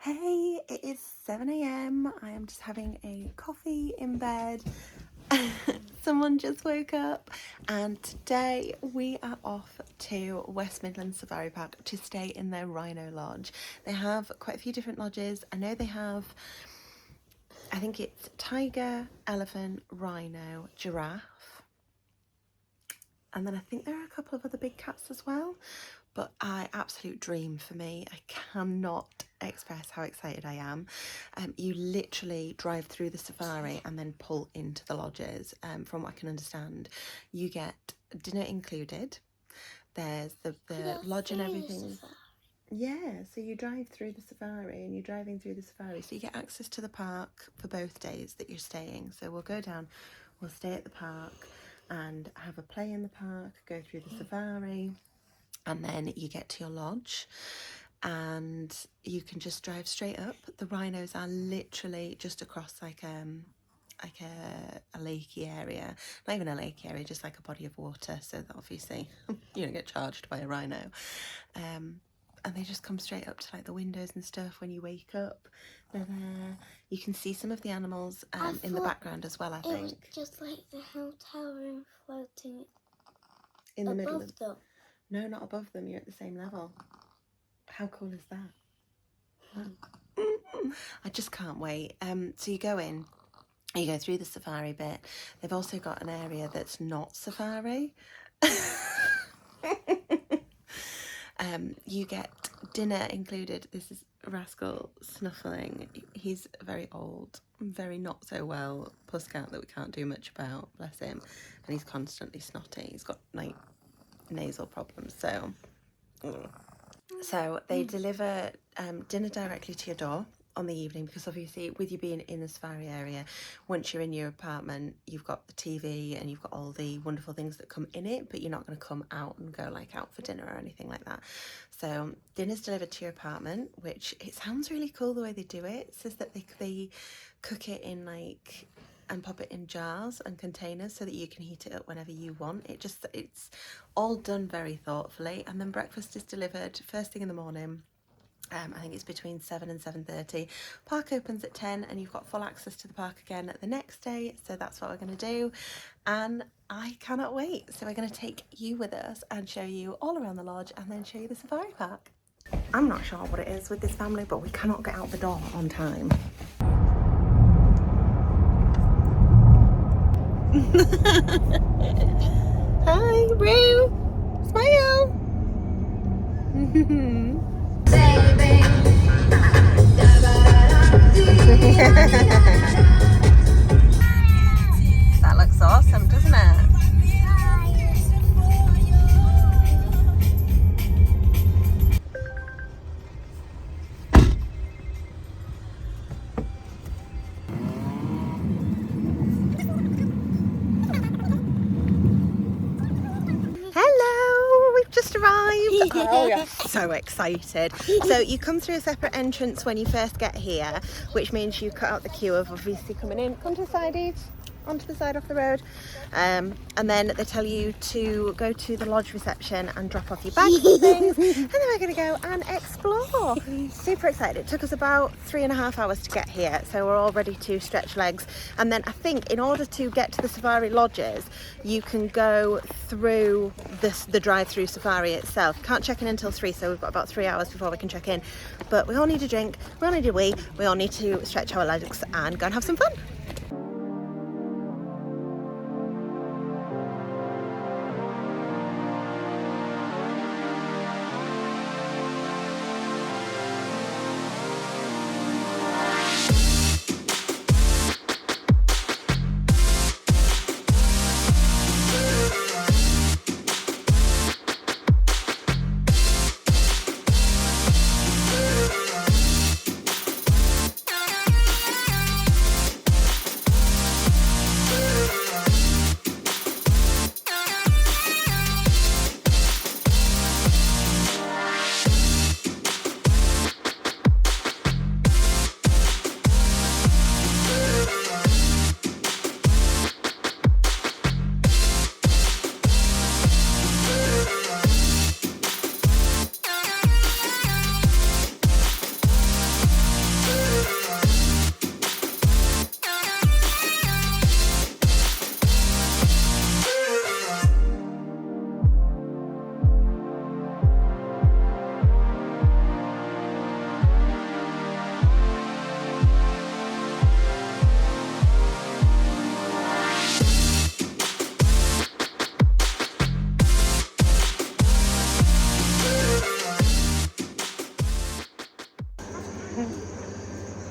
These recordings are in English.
Hey, it is 7 a.m. I am just having a coffee in bed. Someone just woke up, and today we are off to West Midlands Safari Park to stay in their Rhino lodge. They have quite a few different lodges. I know they have, I think it's tiger, elephant, rhino, giraffe, and then I think there are a couple of other big cats as well. But absolute dream for me. I cannot express how excited I am. You literally drive through the safari and then pull into the lodges. From what I can understand, you get dinner included. There's the lodge and everything. Yeah, so you drive through the safari and you're driving through the safari. So you get access to the park for both days that you're staying. So we'll go down, we'll stay at the park and have a play in the park, go through the safari. And then you get to your lodge and you can just drive straight up. The rhinos are literally just across like a lakey area. Not even a lake area, just like a body of water, so that obviously you don't get charged by a rhino. And they just come straight up to like the windows and stuff when you wake up. They're there. You can see some of the animals in the background as well, I think. It was just like the hotel room floating in the middle of them. No, not above them. You're at the same level. How cool is that? I just can't wait. So you go in, you go through the safari bit. They've also got an area that's not safari. You get dinner included. This is Rascal snuffling. He's very old, very not so well pussycat that we can't do much about, bless him. And he's constantly snotty. He's got like nasal problems, so they deliver dinner directly to your door on the evening, because obviously with you being in the safari area, once you're in your apartment you've got the TV and you've got all the wonderful things that come in it, but you're not going to come out and go like out for dinner or anything like that. So dinner's delivered to your apartment, which it sounds really cool the way they do it. It says that they cook it in like and pop it in jars and containers so that you can heat it up whenever you want. It's all done very thoughtfully. And then breakfast is delivered first thing in the morning. I think it's between 7 and 7:30. Park opens at 10 and you've got full access to the park again the next day. So that's what we're going to do. And I cannot wait. So we're going to take you with us and show you all around the lodge and then show you the safari park. I'm not sure what it is with this family, but we cannot get out the door on time. Hi, Roo! Smile! That looks awesome, doesn't it? Hello, we've just arrived. Oh, yeah. So excited. So you come through a separate entrance when you first get here, which means you cut out the queue of obviously coming in. Come to the side, Eve. Onto the side off the road, and then they tell you to go to the lodge reception and drop off your bags and things, and then we're going to go and explore. Super excited. It took us about 3.5 hours to get here, so we're all ready to stretch legs. And then I think in order to get to the safari lodges, you can go through the drive-through safari itself. Can't check in until 3, so we've got about 3 hours before we can check in. But we all need a drink, we all need a wee, we all need to stretch our legs and go and have some fun.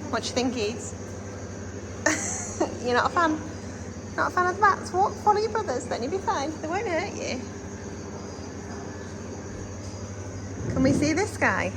What do you think, Eats? You're not a fan? Not a fan of the bats? What? Follow your brothers, then you'll be fine. They won't hurt you. Can we see this guy?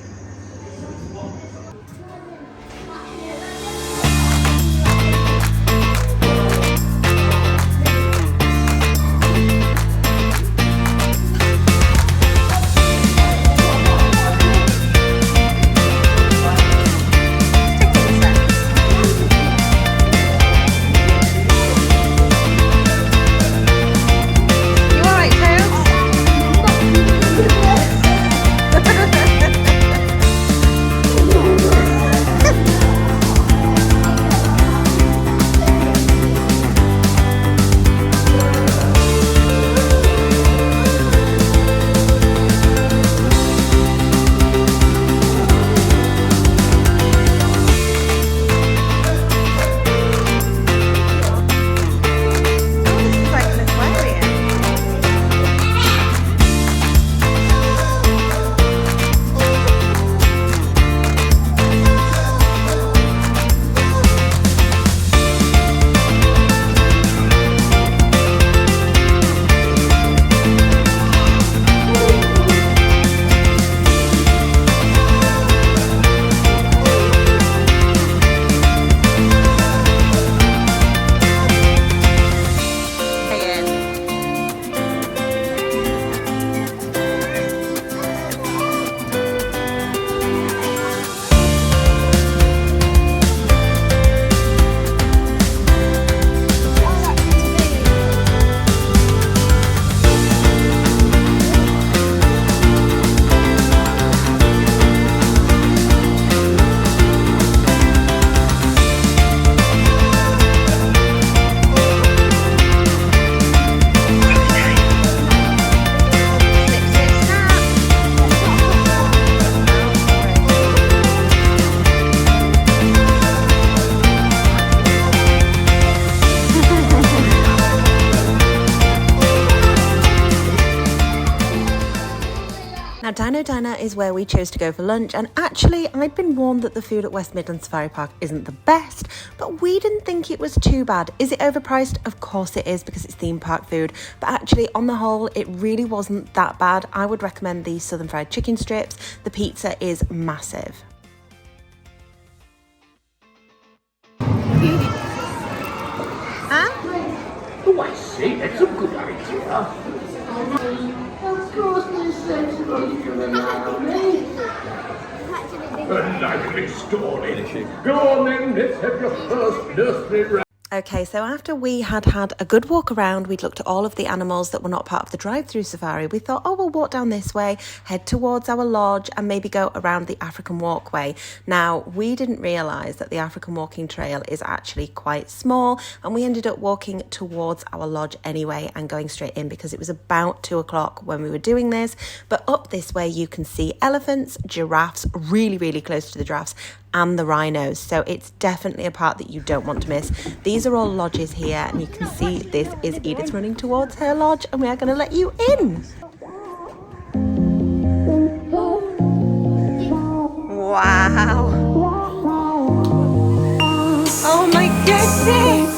Now, Dino Diner is where we chose to go for lunch, and actually I'd been warned that the food at West Midlands Safari Park isn't the best, but we didn't think it was too bad. Is it overpriced? Of course it is, because it's theme park food, but actually on the whole it really wasn't that bad. I would recommend the southern fried chicken strips. The pizza is massive. Huh? Oh, I see. That's a good idea. Of course, this sensible you allow me. A likely story. Go on then, let's have your first nursery rhyme. Okay, so after we had had a good walk around, we'd looked at all of the animals that were not part of the drive-through safari. We thought, oh, we'll walk down this way, head towards our lodge, and maybe go around the African walkway. Now, we didn't realise that the African walking trail is actually quite small, and we ended up walking towards our lodge anyway and going straight in because it was about 2 o'clock when we were doing this. But up this way, you can see elephants, giraffes, really, really close to the giraffes, and the rhinos, so it's definitely a part that you don't want to miss. These are all lodges here, and you can see this is Edith running towards her lodge, and we are going to let you in. Wow. Oh my goodness.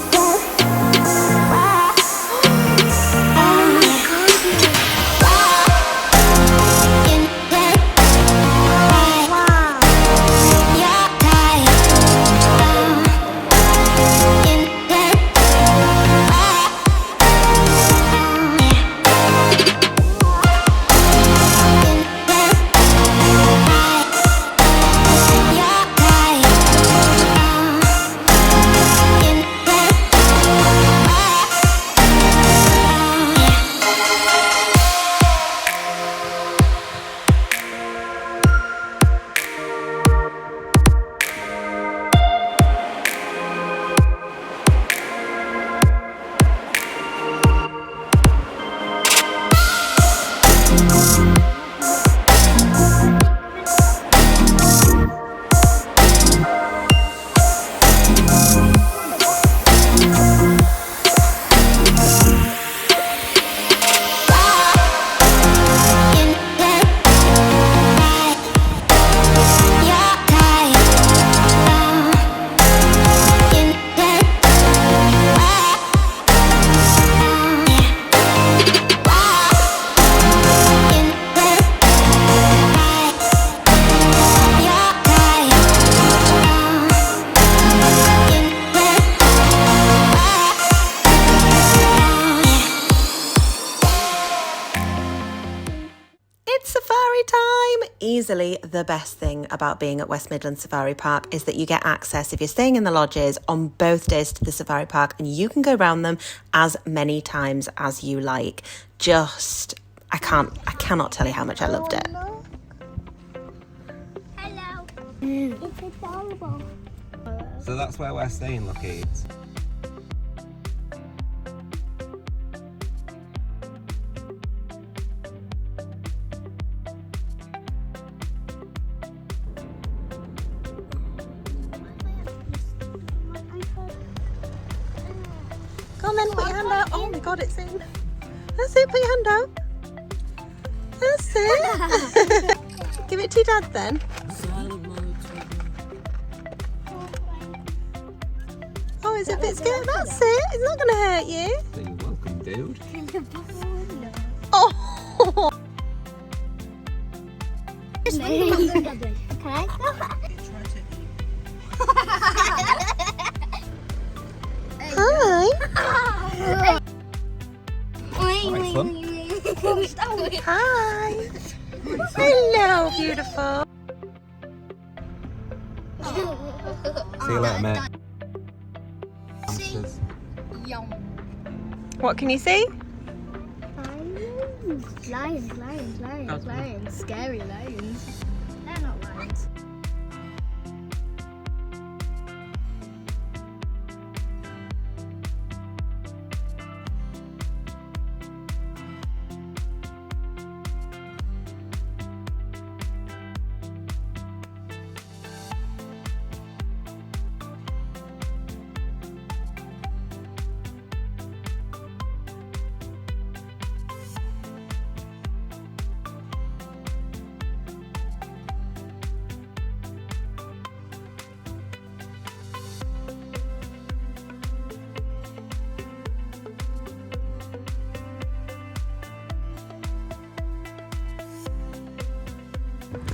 Yeah. easily the best thing about being at West Midlands Safari Park is that you get access, if you're staying in the lodges, on both days to the safari park, and you can go around them as many times as you like. I cannot tell you how much I loved it. Hello. It's adorable. So that's where we're staying, Lucky. Go on then, put your hand out. Oh my god, it's in. That's it, put your hand out. That's it. Give it to your dad then. Oh, is it a bit scared? That's it. It's not going to hurt you. You're welcome, dude. Oh. Can I? Hi. Hi. Hello, beautiful. See you later, mate. Hamsters. What can you see? Lions. Scary lions. They're not lions.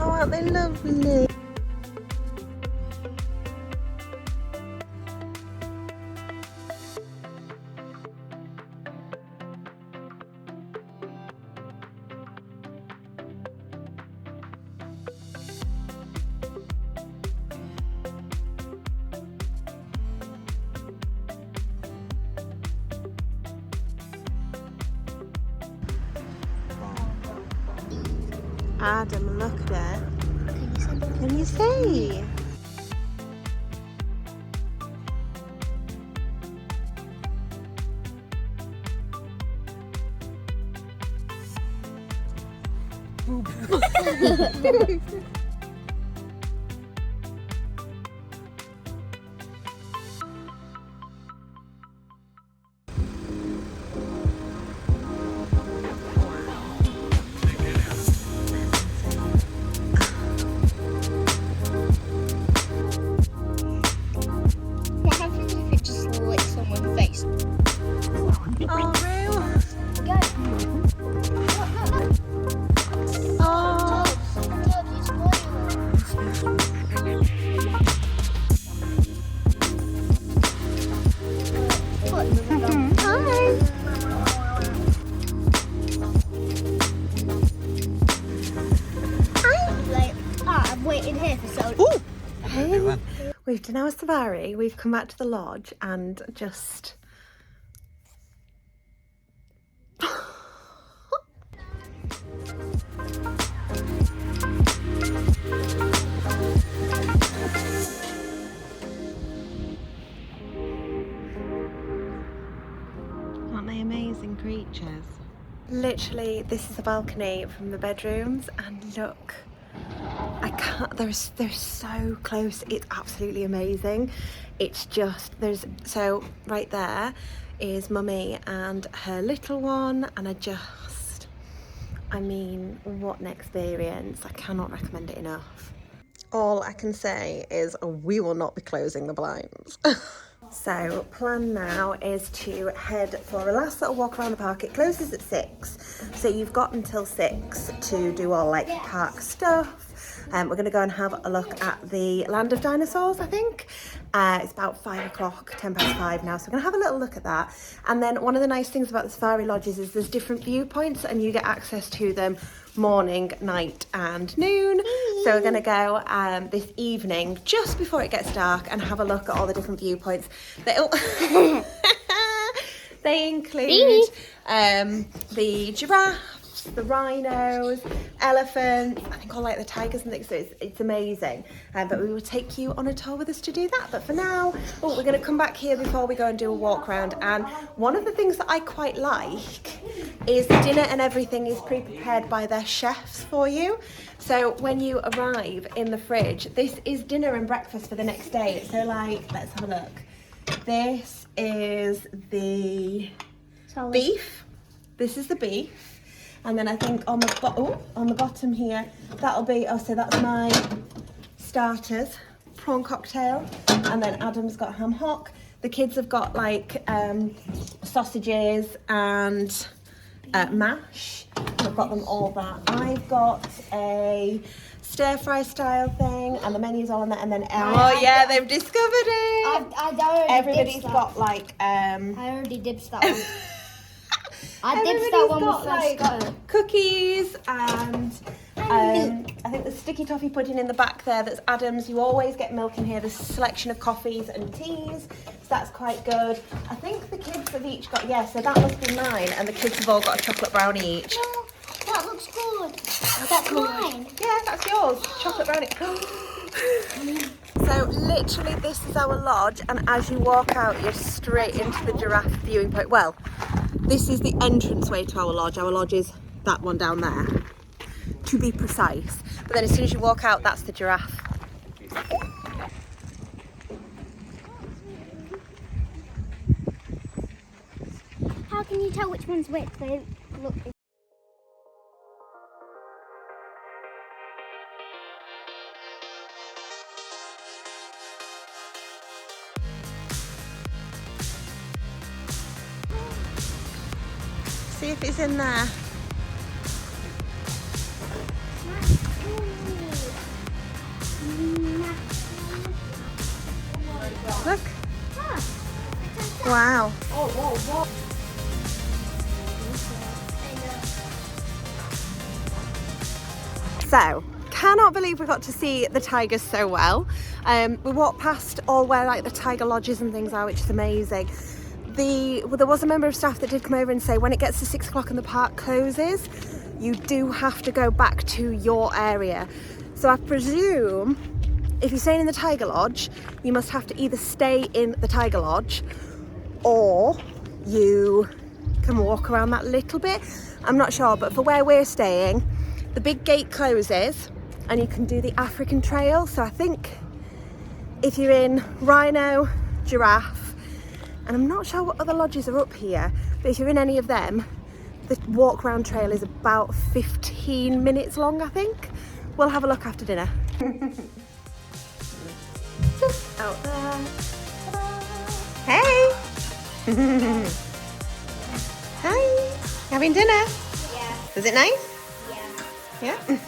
Oh, aren't they lovely? Adam, look there. Can you see? What happens if it just licks someone's face? Oh, real? Go. Oh. I've waited here for so long. Ooh. Hey. We've done our safari, we've come back to the lodge and just... Aren't they amazing creatures? Literally, this is a balcony from the bedrooms, and look, I can't, they're so close. It's absolutely amazing. It's just, so right there is Mummy and her little one, and I mean, what an experience. I cannot recommend it enough. All I can say is we will not be closing the blinds. So plan now is to head for a last little walk around the park. It closes at 6, so you've got until 6 to do all like park stuff. We're going to go and have a look at the Land of Dinosaurs, I think. It's about 5 o'clock, 10 past 5 now, so we're going to have a little look at that. And then one of the nice things about the safari lodges is there's different viewpoints and you get access to them morning, night and noon. So we're going to go this evening just before it gets dark and have a look at all the different viewpoints. They include the giraffes, the rhinos, elephants, I think all like the tigers and things, so it's amazing. But we will take you on a tour with us to do that. But for now, we're going to come back here before we go and do a walk around. And one of the things that I quite like is dinner and everything is pre-prepared by their chefs for you. So when you arrive in the fridge, this is dinner and breakfast for the next day. So like, let's have a look. This is the beef. This is the beef. And then I think on the bottom here, that'll be, so that's my starters, prawn cocktail. And then Adam's got ham hock. The kids have got like sausages and mash. I've got them all that. I've got a stir fry style thing, and the menu's all on that. And then they've discovered it. Everybody's got like I already dibs that one. I dibs that one when we first got it. Cookies and I think the sticky toffee pudding in the back there, that's Adam's. You always get milk in here. There's a selection of coffees and teas, so that's quite good. I think the kids have each got, so that must be mine, and the kids have all got a chocolate brownie each. No, that looks good. That's mine. Yeah, that's yours. Chocolate brownie. So literally this is our lodge, and as you walk out you're straight into the giraffe viewing point. Well, this is the entranceway to our lodge. Our lodge is that one down there, to be precise. But then as soon as you walk out, that's the giraffe. How can you tell which one's which? They look. See if it's in there. Look. Wow. So, cannot believe we got to see the tigers so well. We walked past all where like the tiger lodges and things are, which is amazing. There was a member of staff that did come over and say when it gets to 6 o'clock and the park closes, you do have to go back to your area. So I presume if you're staying in the tiger lodge, you must have to either stay in the tiger lodge or you can walk around that little bit. I'm not sure, but for where we're staying, the big gate closes and you can do the African trail. So I think if you're in Rhino, Giraffe, and I'm not sure what other lodges are up here, but if you're in any of them, the walk round trail is about 15 minutes long, I think. We'll have a look after dinner. Just out there. Ta-da. Hey! Hi! Having dinner? Yeah. Was it nice? Yeah. Yeah?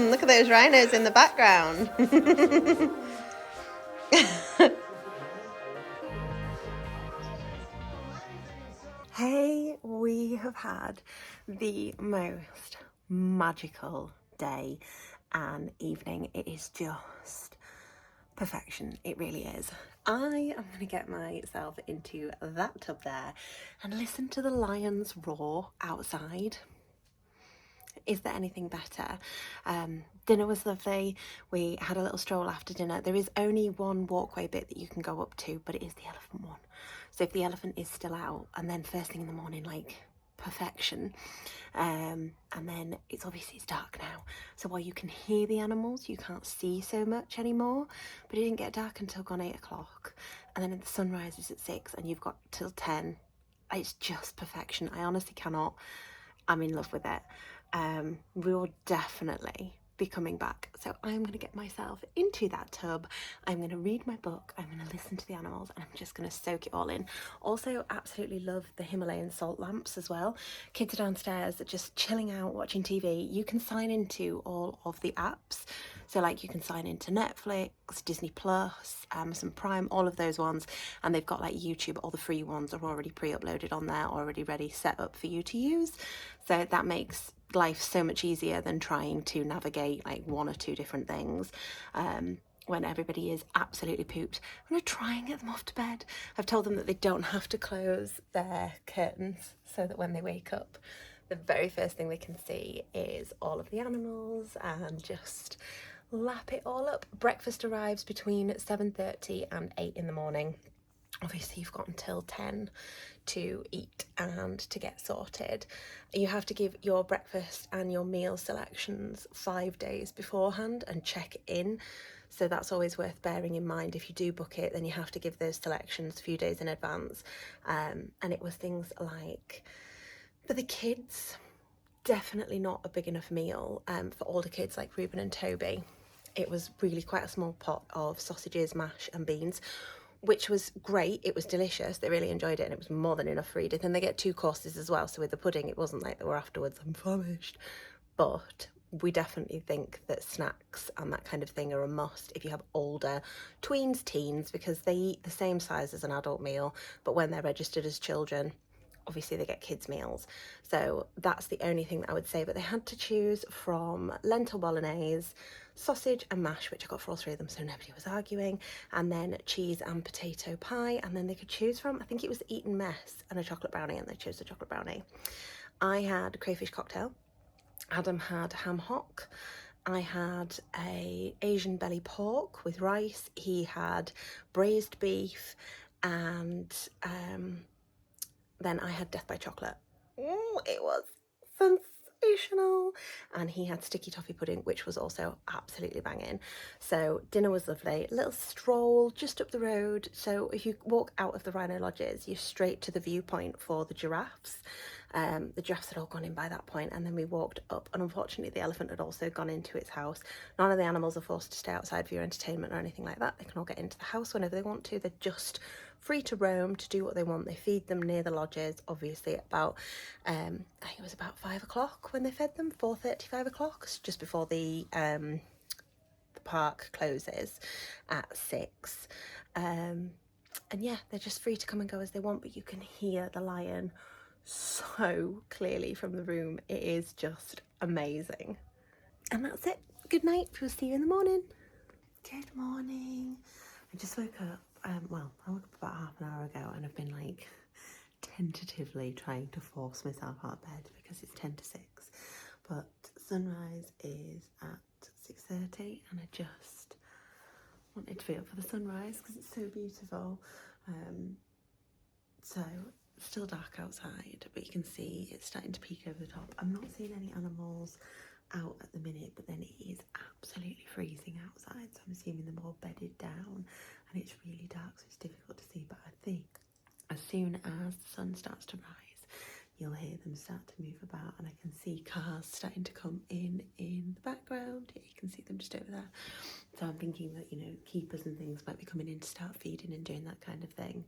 Look at those rhinos in the background. Hey, we have had the most magical day and evening. It is just perfection. It really is. I am going to get myself into that tub there and listen to the lions roar outside. Is there anything better? Dinner was lovely. We had a little stroll after dinner. There is only one walkway bit that you can go up to, but it is the elephant one. So if the elephant is still out, and then first thing in the morning, like perfection. And then it's dark now. So while you can hear the animals, you can't see so much anymore. But it didn't get dark until gone 8 o'clock. And then the sun rises at 6 and you've got till 10. It's just perfection. I honestly cannot. I'm in love with it. We will definitely be coming back. So I'm going to get myself into that tub. I'm going to read my book. I'm going to listen to the animals and I'm just going to soak it all in. Also, absolutely love the Himalayan salt lamps as well. Kids are downstairs just chilling out, watching TV. You can sign into all of the apps. So like you can sign into Netflix, Disney Plus, Amazon Prime, all of those ones. And they've got like YouTube, all the free ones are already pre-uploaded on there, already ready, set up for you to use. So that makes life's so much easier than trying to navigate like 1 or 2 different things when everybody is absolutely pooped. I'm going to try and get them off to bed. I've told them that they don't have to close their curtains, so that when they wake up, the very first thing they can see is all of the animals and just lap it all up. Breakfast arrives between 7:30 and 8 in the morning. Obviously you've got until 10 to eat and to get sorted. You have to give your breakfast and your meal selections 5 days beforehand and check in. So that's always worth bearing in mind. If you do book it, then you have to give those selections a few days in advance. And it was things like, for the kids, definitely not a big enough meal. For older kids like Ruben and Toby, it was really quite a small pot of sausages, mash and beans, which was great. It was delicious. They really enjoyed it, and it was more than enough for Edith. And they get 2 courses as well. So with the pudding, it wasn't like they were afterwards, I'm famished. But we definitely think that snacks and that kind of thing are a must if you have older tweens, teens, because they eat the same size as an adult meal, but when they're registered as children, obviously they get kids meals. So that's the only thing that I would say. But they had to choose from lentil bolognese, sausage and mash, which I got for all 3 of them, so nobody was arguing, and then cheese and potato pie. And then they could choose from, I think it was Eton mess and a chocolate brownie, and they chose the chocolate brownie. I had a crayfish cocktail. Adam had ham hock. I had a Asian belly pork with rice. He had braised beef, and then I had death by chocolate. It was sensational. And he had sticky toffee pudding, which was also absolutely banging. So dinner was lovely. A little stroll just up the road. So if you walk out of the Rhino lodges, you're straight to the viewpoint for the giraffes. The giraffes had all gone in by that point, and then we walked up, and unfortunately the elephant had also gone into its house. None of the animals are forced to stay outside for your entertainment or anything like that. They can all get into the house whenever they want to. They're just free to roam, to do what they want. They feed them near the lodges, obviously at about I think it was about 5 o'clock when they fed them, 4:30, 5 o'clock, just before the park closes at 6. And yeah, they're just free to come and go as they want, but you can hear the lion so clearly from the room. It is just amazing. And that's it. Good night. We'll see you in the morning. Good morning. I just woke up. Well, I woke up about half an hour ago, and I've been like tentatively trying to force myself out of bed because it's 10 to 6. But sunrise is at 6:30, and I just wanted to be up for the sunrise because it's so beautiful. So still dark outside, but you can see it's starting to peek over the top. I'm not seeing any animals out at the minute, but then it is absolutely freezing outside, so I'm assuming they're all bedded down, and it's really dark, so it's difficult to see. But I think as soon as the sun starts to rise, you'll hear them start to move about, and I can see cars starting to come in the background. You can see them just over there. So I'm thinking that, you know, keepers and things might be coming in to start feeding and doing that kind of thing.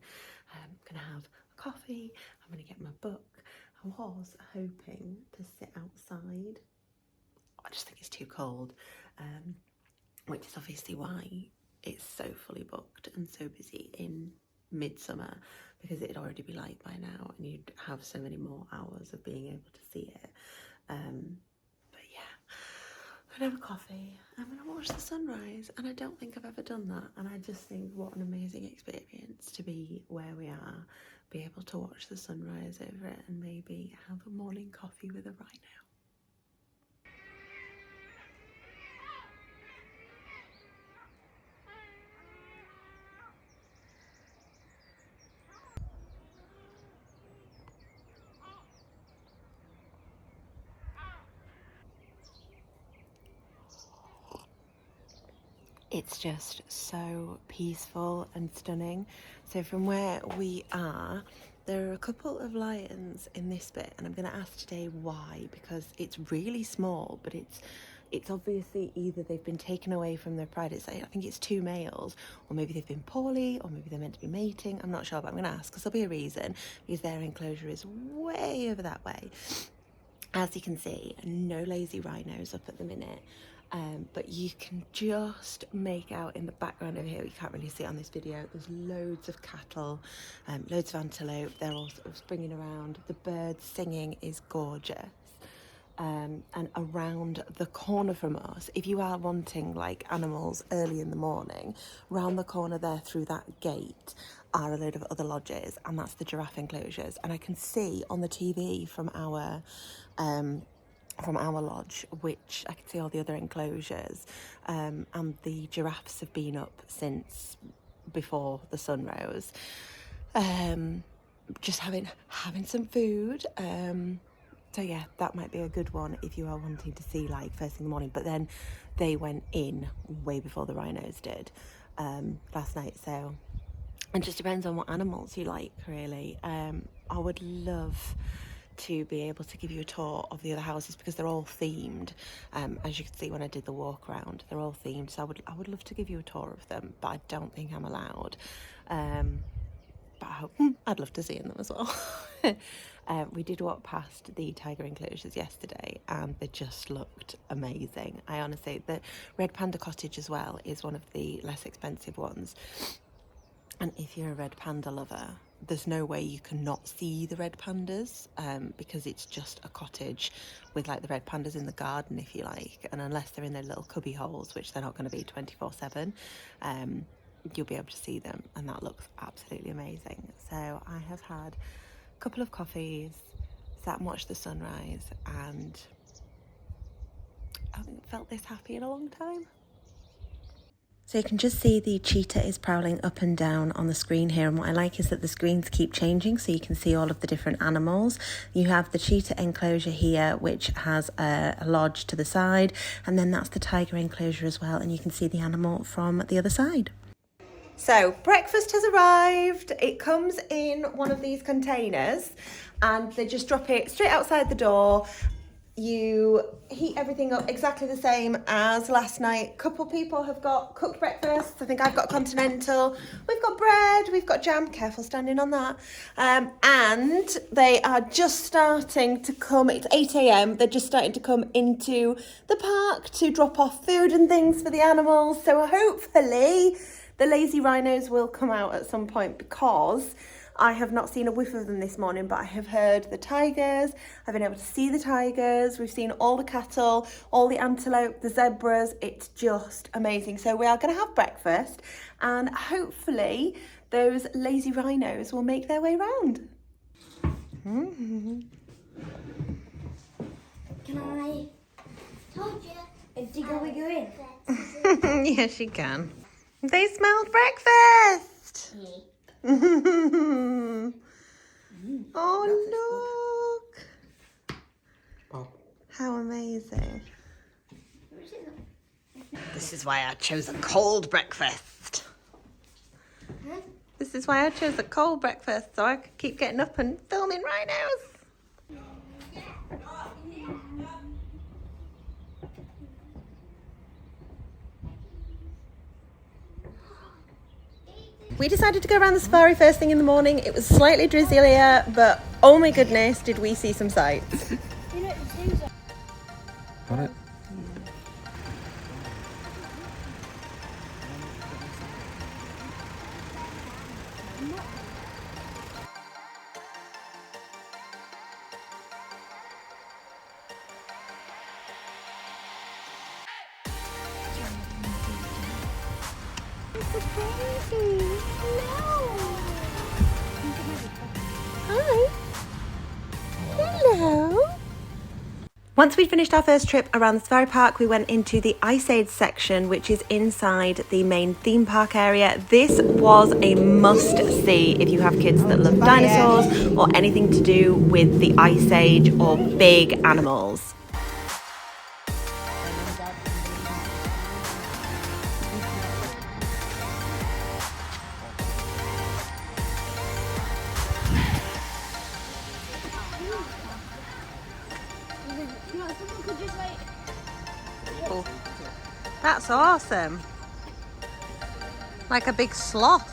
I'm gonna have a coffee, I'm gonna get my book. I was hoping to sit outside. I just think it's too cold, which is obviously why it's so fully booked and so busy in midsummer, because it'd already be light by now and you'd have so many more hours of being able to see it. But yeah, I'm gonna have a coffee, I'm gonna watch the sunrise, and I don't think I've ever done that, and I just think what an amazing experience to be where we are, be able to watch the sunrise over it, and maybe have a morning coffee with a rhino. It's just so peaceful and stunning. So from where we are, there are a couple of lions in this bit, and I'm going to ask today why, because it's really small, but it's obviously either they've been taken away from their pride. It's like, I think it's 2 males, or maybe they've been poorly, or maybe they're meant to be mating. I'm not sure, but I'm going to ask because there'll be a reason, because their enclosure is way over that way. As you can see, no lazy rhinos up at the minute. But you can just make out in the background over here, you can't really see it on this video, there's loads of cattle, loads of antelope, they're all sort of springing around. The birds singing is gorgeous. and around the corner from us, if you are wanting like animals early in the morning, round the corner there through that gate are a load of other lodges, and that's the giraffe enclosures. And I can see on the TV from our lodge, which I can see all the other enclosures, and the giraffes have been up since before the sun rose, just having some food. So yeah, that might be a good one if you are wanting to see like first thing in the morning. But then they went in way before the rhinos did last night. So it just depends on what animals you like, really. I would love to be able to give you a tour of the other houses because they're all themed. As you can see when I did the walk around, they're all themed. So I would love to give you a tour of them, but I don't think I'm allowed. But I'd love to see them as well. We did walk past the tiger enclosures yesterday and they just looked amazing. I honestly, the Red Panda Cottage as well is one of the less expensive ones. And if you're a red panda lover, there's no way you can not see the red pandas, because it's just a cottage with like the red pandas in the garden, if you like. And unless they're in their little cubby holes, which they're not going to be 24/7, you'll be able to see them, and that looks absolutely amazing. So I have had a couple of coffees, sat and watched the sunrise, and I haven't felt this happy in a long time. So you can just see the cheetah is prowling up and down on the screen here, and what I like is that the screens keep changing so you can see all of the different animals. You have the cheetah enclosure here, which has a lodge to the side, and then that's the tiger enclosure as well, and you can see the animal from the other side. So breakfast has arrived. It comes in one of these containers and they just drop it straight outside the door. You heat everything up exactly the same as last night. A couple people have got cooked breakfast. I think I've got continental. We've got bread, we've got jam. Careful standing on that. And they are just starting to come. It's 8 a.m. They're just starting to come into the park to drop off food and things for the animals. So hopefully the lazy rhinos will come out at some point, because I have not seen a whiff of them this morning, but I have heard the tigers. I've been able to see the tigers. We've seen all the cattle, all the antelope, the zebras. It's just amazing. So we are going to have breakfast, and hopefully those lazy rhinos will make their way round. Can I? Told you. Dig a wiggle in. Yes, you can. They smelled breakfast. Oh, look. Oh. How amazing. This is why I chose a cold breakfast. This is why I chose a cold breakfast, so I could keep getting up and filming rhinos. We decided to go around the safari first thing in the morning. It was slightly drizzlier, but oh my goodness, did we see some sights. Got it? Hi. Hello. Once we'd finished our first trip around the safari park, we went into the Ice Age section, which is inside the main theme park area. This was a must-see if you have kids that love dinosaurs or anything to do with the Ice Age or big animals. Oh, that's awesome. Like a big sloth.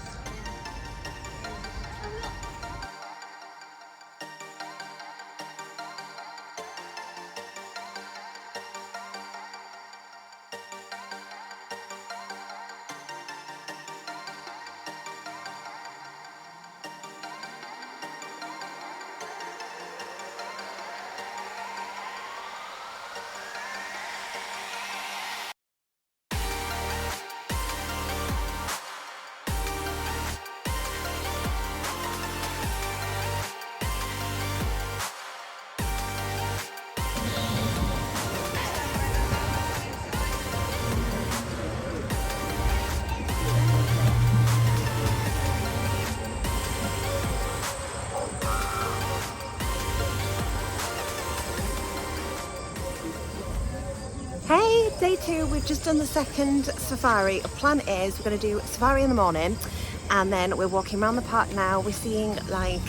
Day 2, we've just done the second safari. Our plan is we're going to do safari in the morning, and then we're walking around the park now. We're seeing like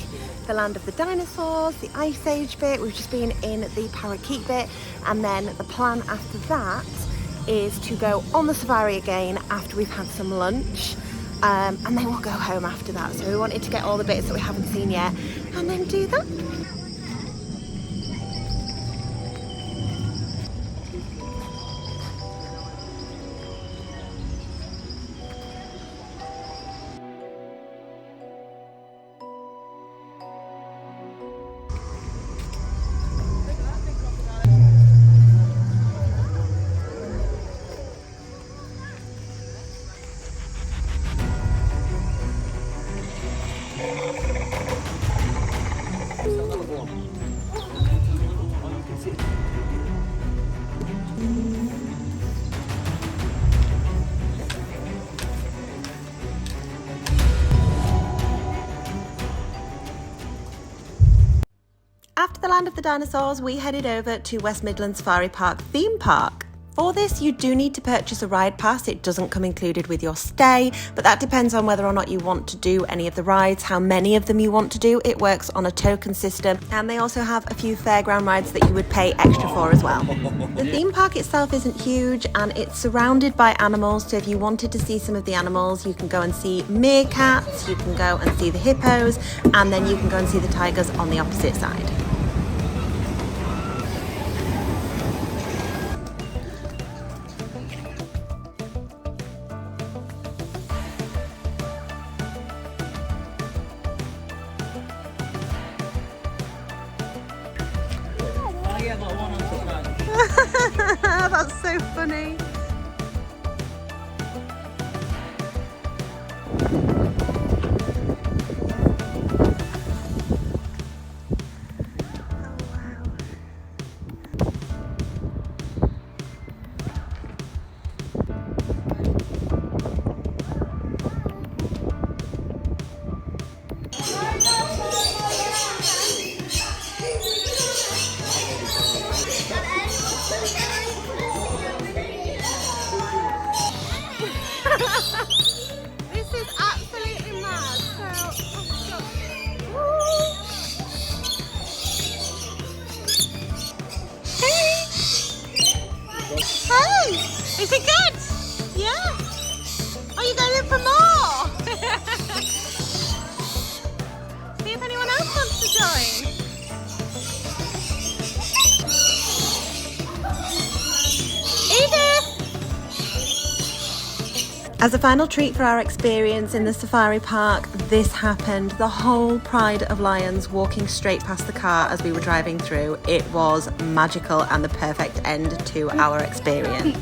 the land of the dinosaurs, the ice age bit. We've just been in the parakeet bit, and then the plan after that is to go on the safari again after we've had some lunch, and then we'll go home after that. So we wanted to get all the bits that we haven't seen yet and then do that. After the land of the dinosaurs, we headed over to West Midlands Safari Park theme park. For this, you do need to purchase a ride pass. It doesn't come included with your stay, but that depends on whether or not you want to do any of the rides, how many of them you want to do. It works on a token system, and they also have a few fairground rides that you would pay extra for as well. The theme park itself isn't huge, and it's surrounded by animals, so if you wanted to see some of the animals, you can go and see meerkats, you can go and see the hippos, and then you can go and see the tigers on the opposite side. That's so funny. This is absolutely mad. Hey! Hey! Is it good? Yeah? Are you going in for more? See if anyone else wants to join. As a final treat for our experience in the safari park, this happened. The whole pride of lions walking straight past the car as we were driving through. It was magical and the perfect end to our experience.